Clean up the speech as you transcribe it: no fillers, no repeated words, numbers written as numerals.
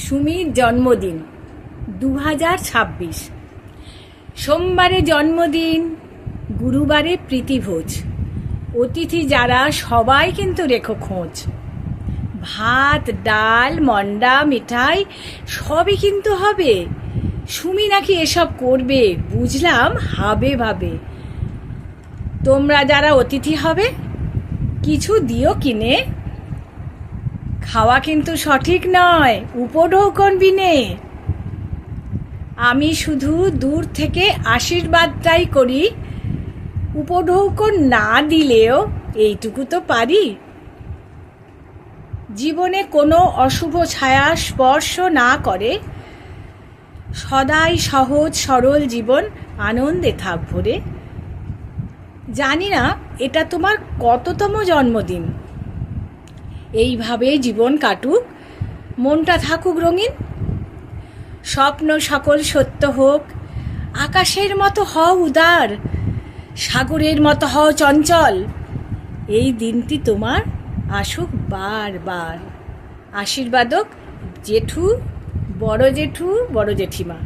সুমির জন্মদিন 2026। সোমবারে জন্মদিন, গুরুবারে প্রীতিভোজ। অতিথি যারা সবাই কিন্তু রেখো খোঁজ। ভাত, ডাল, মন্ডা, মিঠাই সবই কিন্তু হবে। সুমি নাকি এসব করবে, বুঝলাম হাবে ভাবে। তোমরা যারা অতিথি হবে কিছু দিও কিনে। খাওয়া কিন্তু সঠিক নয়, উপঢৌকন বিনে। আমি শুধু দূর থেকে আশীর্বাদটাই করি, উপঢৌকন না দিলেও এইটুকু তো পারি। জীবনে কোনো অশুভ ছায়া স্পর্শ না করে, সদাই সহজ সরল জীবন আনন্দে থাক ভরে। জানি না এটা তোমার কততম জন্মদিন, এইভাবে জীবন কাটুক, মনটা থাকুক রঙিন। স্বপ্ন সকল সত্য হোক, আকাশের মতো হও উদার, সাগরের মতো হও চঞ্চল। এই দিনটি তোমার আসুক বারবার। আশীর্বাদক জেঠু, বড় জেঠু, বড় জেঠিমা।